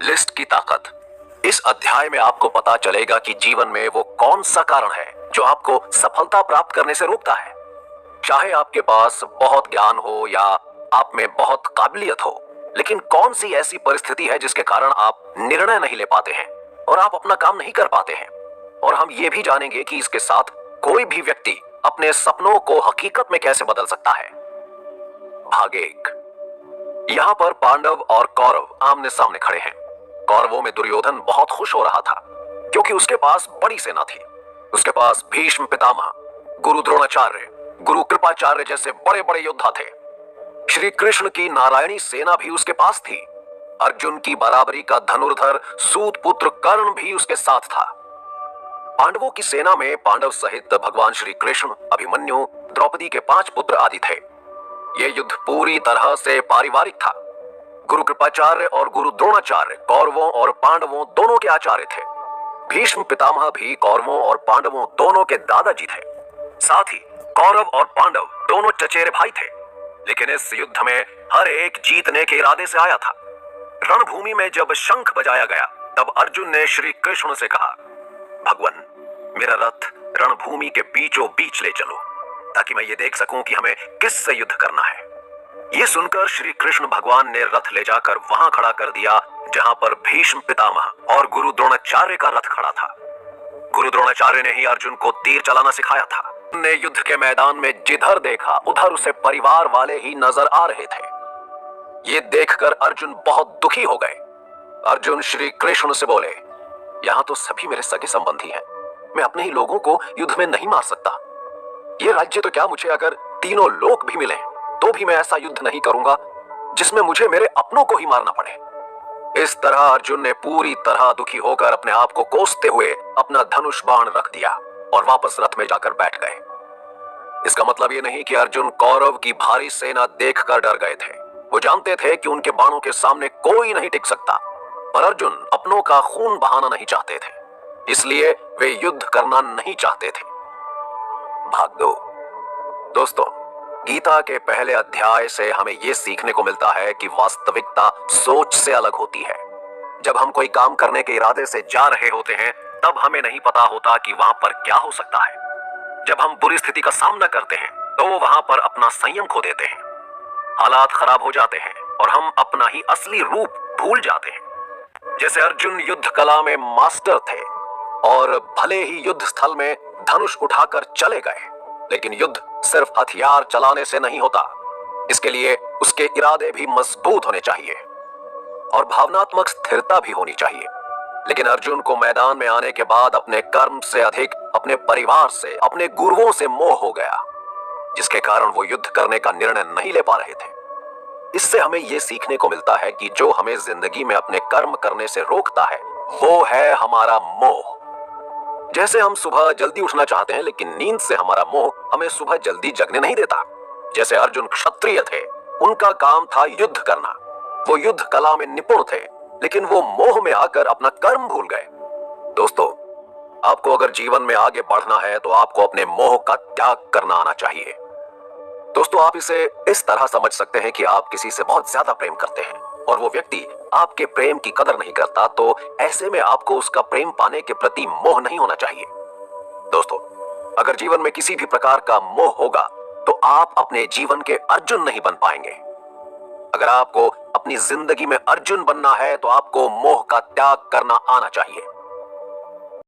List की ताकत। इस अध्याय में आपको पता चलेगा कि जीवन में वो कौन सा कारण है जो आपको सफलता प्राप्त करने से रोकता है। चाहे आपके पास बहुत ज्ञान हो या आप में बहुत काबिलियत हो, लेकिन कौन सी ऐसी परिस्थिति है जिसके कारण आप निर्णय नहीं ले पाते हैं और आप अपना काम नहीं कर पाते हैं। और हम ये भी जानेंगे कि इसके साथ कोई भी व्यक्ति अपने सपनों को हकीकत में कैसे बदल सकता है। भाग 1। यहाँ पर पांडव और कौरव आमने सामने खड़े हैं। कौरवों में दुर्योधन बहुत खुश हो रहा था क्योंकि उसके पास बड़ी सेना थी। उसके पास भीष्म पितामह, गुरु द्रोणाचार्य, गुरु कृपाचार्य जैसे बड़े बड़े योद्धा थे। श्री कृष्ण की नारायणी सेना भी उसके पास थी। अर्जुन की बराबरी का धनुर्धर सूत पुत्र कर्ण भी उसके साथ था। पांडवों की सेना में पांडव सहित भगवान श्री कृष्ण, अभिमन्यु, द्रौपदी के 5 पुत्र आदि थे। यह युद्ध पूरी तरह से पारिवारिक था। गुरु कृपाचार्य और गुरु द्रोणाचार्य कौरवों और पांडवों दोनों के आचार्य थे। भीष्म पितामह भी कौरवों और पांडवों दोनों के दादाजी थे। साथ ही कौरव और पांडव दोनों चचेरे भाई थे। लेकिन इस युद्ध में हर एक जीतने के इरादे से आया था। रणभूमि में जब शंख बजाया गया तब अर्जुन ने श्री कृष्ण से कहा, भगवान, मेरा रथ रणभूमि के बीचों बीच ले चलो ताकि मैं ये देख सकूं कि हमें किससे युद्ध करना है। ये सुनकर श्री कृष्ण भगवान ने रथ ले जाकर वहां खड़ा कर दिया जहां पर भीष्म पितामह और गुरु द्रोणाचार्य का रथ खड़ा था। गुरु द्रोणाचार्य ने ही अर्जुन को तीर चलाना सिखाया था। ने युद्ध के मैदान में जिधर देखा उधर उसे परिवार वाले ही नजर आ रहे थे। ये देखकर अर्जुन बहुत दुखी हो गए। अर्जुन श्री कृष्ण से बोले, यहाँ तो सभी मेरे सगे संबंधी हैं। मैं अपने ही लोगों को युद्ध में नहीं मार सकता। ये राज्य तो क्या, मुझे अगर तीनों लोक भी मिले तो भी मैं ऐसा युद्ध नहीं करूंगा जिसमें मुझे मेरे अपनों को ही मारना पड़े। इस तरह अर्जुन ने पूरी तरह दुखी होकर अपने आप को कोसते हुए अपना धनुष बाण रख दिया और वापस रथ में जाकर बैठ गए। इसका मतलब ये नहीं कि अर्जुन कौरव की भारी सेना देखकर डर गए थे। वो जानते थे कि उनके बाणों के सामने कोई नहीं टिक सकता, पर अर्जुन अपनों का खून बहाना नहीं चाहते थे, इसलिए वे युद्ध करना नहीं चाहते थे। भाग 2। दोस्तों, गीता के पहले अध्याय से हमें यह सीखने को मिलता है कि वास्तविकता सोच से अलग होती है। जब हम कोई काम करने के इरादे से जा रहे होते हैं तब हमें नहीं पता होता कि वहां पर क्या हो सकता है। जब हम बुरी स्थिति का सामना करते हैं तो वहां पर अपना संयम खो देते हैं। हालात खराब हो जाते हैं और हम अपना ही असली रूप भूल जाते हैं। जैसे अर्जुन युद्ध कला में मास्टर थे और भले ही युद्ध स्थल में धनुष उठाकर चले गए, लेकिन युद्ध सिर्फ हथियार चलाने से नहीं होता। इसके लिए उसके इरादे भी मजबूत होने चाहिए और भावनात्मक स्थिरता भी होनी चाहिए। लेकिन अर्जुन को मैदान में आने के बाद अपने कर्म से अधिक अपने परिवार से, अपने गुरुओं से मोह हो गया, जिसके कारण वो युद्ध करने का निर्णय नहीं ले पा रहे थे। इससे हमें यह सीखने को मिलता है कि जो हमें जिंदगी में अपने कर्म करने से रोकता है वो है हमारा मोह। जैसे हम सुबह जल्दी उठना चाहते हैं, लेकिन नींद से हमारा मोह हमें सुबह जल्दी जगने नहीं देता। जैसे अर्जुन क्षत्रिय थे, उनका काम था युद्ध करना। वो युद्ध कला में निपुण थे, लेकिन वो मोह में आकर अपना कर्म भूल गए। दोस्तों, आपको अगर जीवन में आगे बढ़ना है तो आपको अपने मोह का त्याग करना आना चाहिए। दोस्तों, आप इसे इस तरह समझ सकते हैं कि आप किसी से बहुत ज्यादा प्रेम करते हैं और वो व्यक्ति आपके प्रेम की कदर नहीं करता, तो ऐसे में आपको उसका प्रेम पाने के प्रति मोह नहीं होना चाहिए। दोस्तों, अगर जीवन में किसी भी प्रकार का मोह होगा तो आप अपने जीवन के अर्जुन नहीं बन पाएंगे। अगर आपको अपनी जिंदगी में अर्जुन बनना है तो आपको मोह का त्याग करना आना चाहिए।